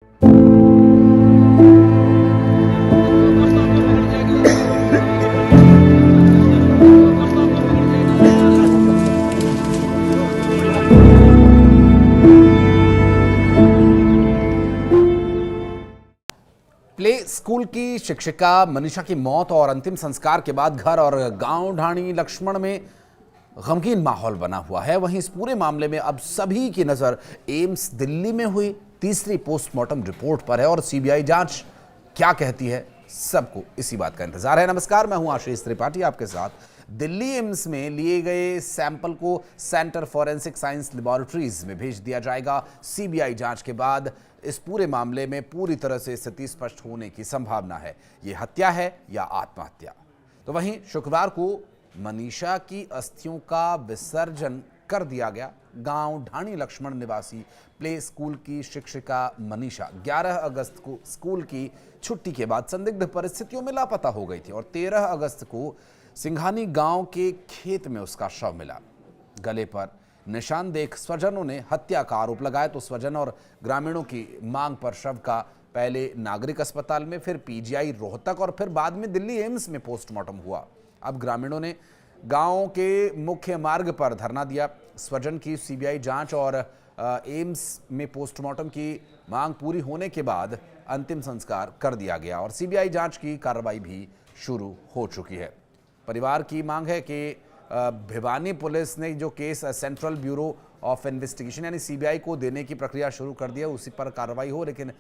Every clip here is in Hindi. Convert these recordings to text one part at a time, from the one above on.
प्ले स्कूल की शिक्षिका मनीषा की मौत और अंतिम संस्कार के बाद घर और गांव ढाणी लक्ष्मण में गमगीन माहौल बना हुआ है। वहीं इस पूरे मामले में अब सभी की नजर एम्स दिल्ली में हुई तीसरी पोस्टमार्टम रिपोर्ट पर है और सीबीआई जांच क्या कहती है, सबको इसी बात का इंतजार है। नमस्कार, मैं हूं आशीष त्रिपाठी आपके साथ। दिल्ली एम्स में लिए गए सैंपल को सेंटर फॉरेंसिक साइंस लेबोरेटरीज में भेज दिया जाएगा। सीबीआई जांच के बाद इस पूरे मामले में पूरी तरह से स्थिति स्पष्ट होने की संभावना है। ये हत्या है या आत्महत्या। तो वहीं शुक्रवार को मनीषा की अस्थियों का विसर्जन कर दिया गया। गांव ढाणी लक्ष्मण निवासी प्ले स्कूल की शिक्षिका मनीषा 11 अगस्त को स्कूल की छुट्टी के बाद संदिग्ध परिस्थितियों में लापता हो गई थी और 13 अगस्त को सिंघानी गांव के खेत में उसका शव मिला। गले पर निशान देख स्वजनों ने हत्या का आरोप लगाया तो स्वजन और ग्रामीणों की मांग पर शव का पहले नागरिक अस्पताल में, फिर पीजीआई रोहतक और फिर बाद में दिल्ली एम्स में पोस्टमार्टम हुआ। अब ग्रामीणों ने गांव के मुख्य मार्ग पर धरना दिया। स्वजन की सीबीआई जांच और एम्स में पोस्टमार्टम की मांग पूरी होने के बाद अंतिम संस्कार कर दिया गया और सीबीआई जांच की कार्रवाई भी शुरू हो चुकी है। परिवार की मांग है कि भिवानी पुलिस ने जो case central bureau of investigation यानी सीबीआई को देने की प्रक्रिया शुरू कर दी है, उसी पर कार्रवाई हो। लेकिन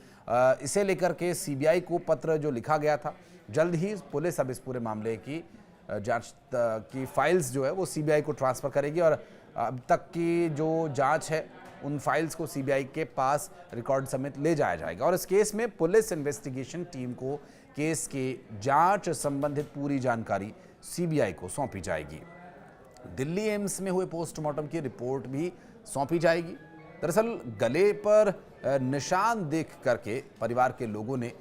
इसे लेकर के सीबीआई को पत्र जो लिखा गया था, जल्द ही पुलिस अब इस पूरे मामले की जांच की फाइल्स जो है वो सीबीआई को ट्रांसफर करेगी और अब तक की जो जांच है उन फाइल्स को सीबीआई के पास रिकॉर्ड समेत ले जाया जाएगा और इस केस में पुलिस इन्वेस्टिगेशन टीम को केस के जांच संबंधित पूरी जानकारी सीबीआई को सौंपी जाएगी। दिल्ली एम्स में हुए पोस्टमार्टम की रिपोर्ट भी सौंपी जाएगी। दरअसल गले पर निशान देख करके परिवार के लोगों ने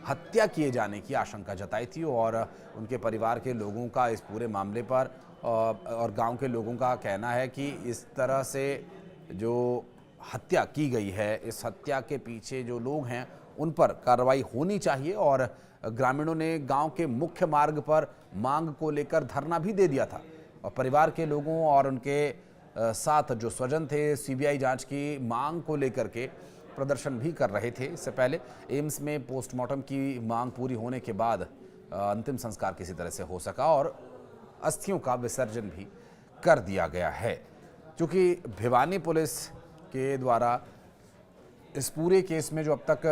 हत्या किए जाने की आशंका जताई थी और उनके परिवार के लोगों का इस पूरे मामले पर और गांव के लोगों का कहना है कि इस तरह से जो हत्या की गई है, इस हत्या के पीछे जो लोग हैं उन पर कार्रवाई होनी चाहिए और ग्रामीणों ने गांव के मुख्य मार्ग पर मांग को लेकर धरना भी दे दिया था और परिवार के लोगों और उनके साथ जो स्वजन थे सीबीआई जांच की मांग को लेकर के प्रदर्शन भी कर रहे थे। इससे पहले एम्स में पोस्टमार्टम की मांग पूरी होने के बाद अंतिम संस्कार किसी तरह से हो सका और अस्थियों का विसर्जन भी कर दिया गया है। क्योंकि भिवानी पुलिस के द्वारा इस पूरे केस में जो अब तक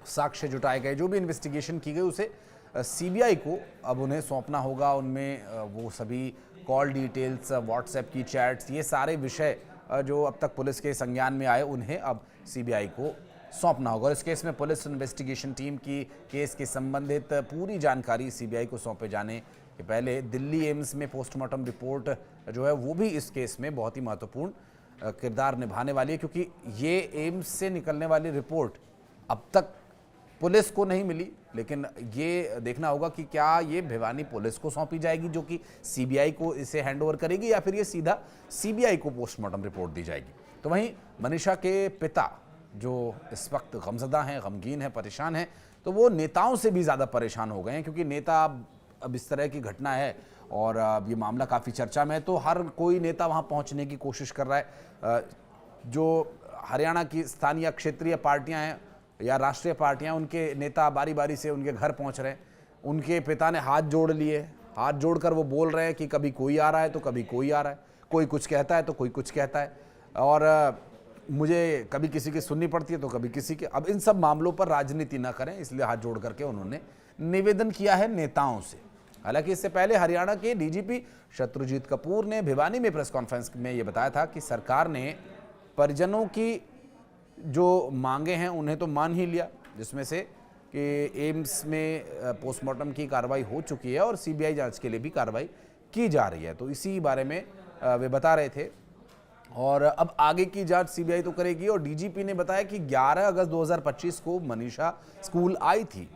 साक्ष्य जुटाए गए, जो भी इन्वेस्टिगेशन की गई, उसे सीबीआई को अब उन्हें सौंपना होगा। उनमें वो सभी कॉल डिटेल्स, व्हाट्सएप की चैट्स, ये सारे विषय जो अब तक पुलिस के संज्ञान में आए उन्हें अब सीबीआई को सौंपना होगा और इस केस में पुलिस इन्वेस्टिगेशन टीम की केस के संबंधित पूरी जानकारी सीबीआई को सौंपे जाने के पहले दिल्ली एम्स में पोस्टमार्टम रिपोर्ट जो है वो भी इस केस में बहुत ही महत्वपूर्ण किरदार निभाने वाली है, क्योंकि ये एम्स से निकलने वाली रिपोर्ट अब तक पुलिस को नहीं मिली। लेकिन ये देखना होगा कि क्या ये भिवानी पुलिस को सौंपी जाएगी जो कि सीबीआई को इसे हैंडओवर करेगी या फिर ये सीधा सीबीआई को पोस्टमार्टम रिपोर्ट दी जाएगी। तो वहीं मनीषा के पिता जो इस वक्त गमज़दा हैं, गमगीन हैं, परेशान हैं, तो वो नेताओं से भी ज़्यादा परेशान हो गए हैं, क्योंकि नेता अब इस तरह की घटना है और अब ये मामला काफ़ी चर्चा में है तो हर कोई नेता वहाँ पहुँचने की कोशिश कर रहा है। जो हरियाणा की स्थानीय क्षेत्रीय पार्टियाँ हैं या राष्ट्रीय पार्टियां, उनके नेता बारी बारी से उनके घर पहुंच रहे हैं। उनके पिता ने हाथ जोड़ लिए, हाथ जोड़कर वो बोल रहे हैं कि कभी कोई आ रहा है तो कभी कोई आ रहा है, कोई कुछ कहता है तो कोई कुछ कहता है और मुझे कभी किसी की सुननी पड़ती है तो कभी किसी की। अब इन सब मामलों पर राजनीति न करें, इसलिए हाथ जोड़ करके उन्होंने निवेदन किया है नेताओं से। हालांकि इससे पहले हरियाणा के डीजीपी शत्रुजीत कपूर ने भिवानी में प्रेस कॉन्फ्रेंस में ये बताया था कि सरकार ने परिजनों की जो मांगे हैं उन्हें तो मान ही लिया, जिसमें से कि एम्स में पोस्टमार्टम की कार्रवाई हो चुकी है और सीबीआई जांच के लिए भी कार्रवाई की जा रही है। तो इसी बारे में वे बता रहे थे और अब आगे की जांच सीबीआई तो करेगी। और डीजीपी ने बताया कि 11 अगस्त 2025 को मनीषा स्कूल आई थी।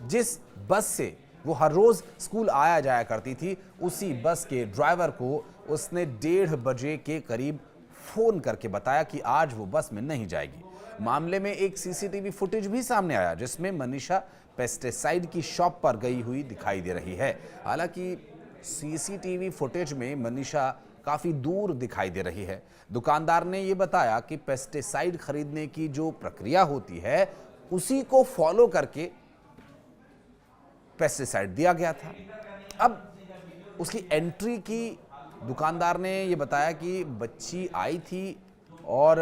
जिस बस से वो हर रोज स्कूल आया जाया करती थी, उसी बस के ड्राइवर को उसने 1:30 बजे के करीब फोन करके बताया कि आज वो बस में नहीं जाएगी। मामले में एक सीसीटीवी फुटेज भी सामने आया जिसमें मनीषा पेस्टिसाइड की शॉप पर गई हुई दिखाई दे रही है। हालांकि सीसीटीवी फुटेज में मनीषा काफी दूर दिखाई दे रही है। दुकानदार ने यह बताया कि पेस्टिसाइड खरीदने की जो प्रक्रिया होती है उसी को फॉलो करके पेस्टिसाइड दिया गया था। अब उसकी एंट्री की दुकानदार ने यह बताया कि बच्ची आई थी और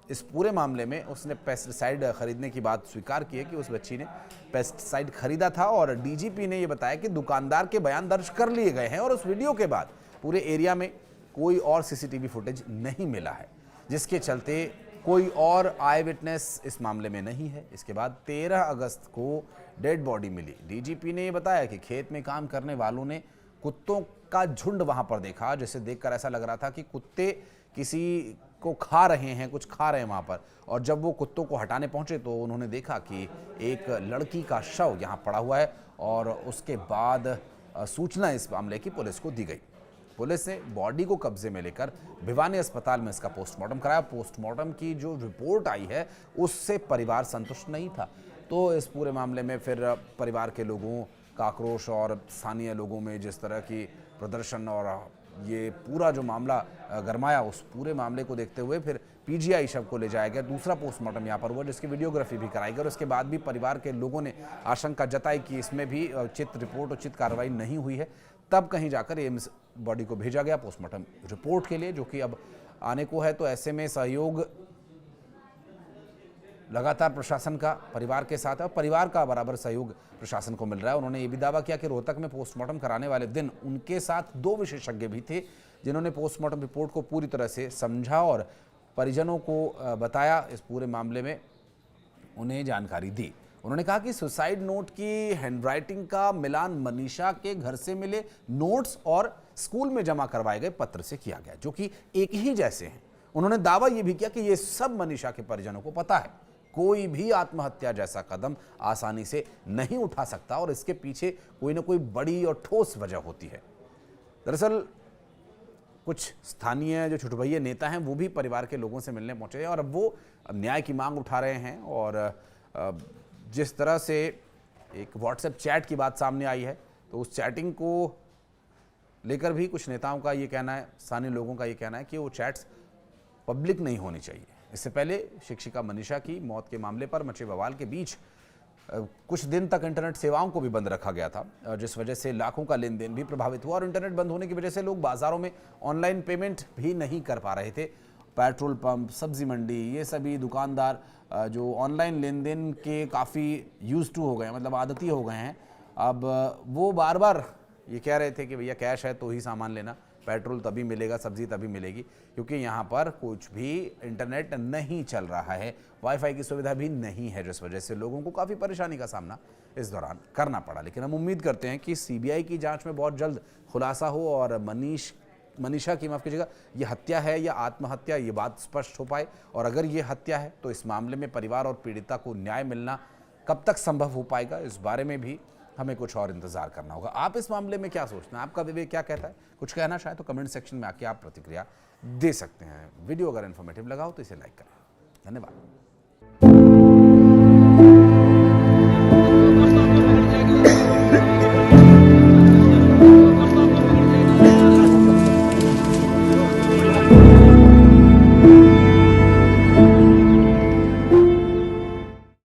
इस पूरे मामले में उसने पेस्टिसाइड खरीदने की बात स्वीकार की है कि उस बच्ची ने पेस्टिसाइड खरीदा था और डीजीपी ने यह बताया कि दुकानदार के बयान दर्ज कर लिए गए हैं और उस वीडियो के बाद पूरे एरिया में कोई और सीसीटीवी फुटेज नहीं मिला है, जिसके चलते कोई और आई विटनेस इस मामले में नहीं है। इसके बाद 13 अगस्त को डेड बॉडी मिली। डीजीपी ने यह बताया कि खेत में काम करने वालों ने कुत्तों का झुंड वहां पर देखा, जिसे देखकर ऐसा लग रहा था कि कुत्ते किसी को खा रहे हैं, कुछ खा रहे हैं वहां पर। और जब वो कुत्तों को हटाने पहुंचे तो उन्होंने देखा कि एक लड़की का शव यहां पड़ा हुआ है और उसके बाद सूचना इस मामले की पुलिस को दी गई। पुलिस ने बॉडी को कब्जे में लेकर भिवानी अस्पताल में इसका पोस्टमार्टम कराया। पोस्टमार्टम की जो रिपोर्ट आई है उससे परिवार संतुष्ट नहीं था, तो इस पूरे मामले में फिर परिवार के लोगों का आक्रोश और स्थानीय लोगों में जिस तरह की प्रदर्शन और ये पूरा जो मामला गरमाया, उस पूरे मामले को देखते हुए फिर पीजीआई शव को ले जाया गया। दूसरा पोस्टमार्टम यहाँ पर हुआ जिसकी वीडियोग्राफी भी कराई गई और उसके बाद भी परिवार के लोगों ने आशंका जताई कि इसमें भी उचित रिपोर्ट, उचित कार्रवाई नहीं हुई है। तब कहीं जाकर एम्स बॉडी को भेजा गया पोस्टमार्टम रिपोर्ट के लिए, जो कि अब आने को है। तो ऐसे में सहयोग लगातार प्रशासन का परिवार के साथ है और परिवार का बराबर सहयोग प्रशासन को मिल रहा है। उन्होंने ये भी दावा किया कि रोहतक में पोस्टमार्टम कराने वाले दिन उनके साथ 2 विशेषज्ञ भी थे जिन्होंने पोस्टमार्टम रिपोर्ट को पूरी तरह से समझा और परिजनों को बताया, इस पूरे मामले में उन्हें जानकारी दी। उन्होंने कहा कि सुसाइड नोट की हैंडराइटिंग का मिलान मनीषा के घर से मिले नोट्स और स्कूल में जमा करवाए गए पत्र से किया गया, जो कि एक ही जैसे हैं। उन्होंने दावा यह भी किया कि यह सब मनीषा के परिजनों को पता है। कोई भी आत्महत्या जैसा कदम आसानी से नहीं उठा सकता और इसके पीछे कोई ना कोई बड़ी और ठोस वजह होती है। दरअसल कुछ स्थानीय जो छुटभैये नेता हैं वो भी परिवार के लोगों से मिलने पहुंचे हैं और अब वो न्याय की मांग उठा रहे हैं। और जिस तरह से एक व्हाट्सएप चैट की बात सामने आई है, तो उस चैटिंग को लेकर भी कुछ नेताओं का ये कहना है, स्थानीय लोगों का ये कहना है कि वो चैट्स पब्लिक नहीं होनी चाहिए। इससे पहले शिक्षिका मनीषा की मौत के मामले पर मचे बवाल के बीच कुछ दिन तक इंटरनेट सेवाओं को भी बंद रखा गया था, जिस वजह से लाखों का लेन देन भी प्रभावित हुआ और इंटरनेट बंद होने की वजह से लोग बाजारों में ऑनलाइन पेमेंट भी नहीं कर पा रहे थे। पेट्रोल पंप, सब्जी मंडी, ये सभी दुकानदार जो ऑनलाइन लेन देन के काफ़ी यूज टू हो गए हैं, मतलब आदती हो गए हैं। अब वो बार बार ये कह रहे थे कि भैया कैश है तो ही सामान लेना, पेट्रोल तभी मिलेगा, सब्जी तभी मिलेगी, क्योंकि यहाँ पर कुछ भी इंटरनेट नहीं चल रहा है, वाईफाई की सुविधा भी नहीं है, जिस वजह से लोगों को काफ़ी परेशानी का सामना इस दौरान करना पड़ा। लेकिन हम उम्मीद करते हैं कि सीबीआई की जांच में बहुत जल्द खुलासा हो और मनीषा की, माफ़ कीजिएगा, ये हत्या है या आत्महत्या, ये बात स्पष्ट हो पाए। और अगर ये हत्या है तो इस मामले में परिवार और पीड़िता को न्याय मिलना कब तक संभव हो पाएगा, इस बारे में भी हमें कुछ और इंतजार करना होगा। आप इस मामले में क्या सोचते हैं, आपका विवेक क्या कहता है? कुछ कहना चाहे तो कमेंट सेक्शन में आके आप प्रतिक्रिया दे सकते हैं। वीडियो अगर इन्फॉर्मेटिव लगा हो तो इसे लाइक करें। धन्यवाद।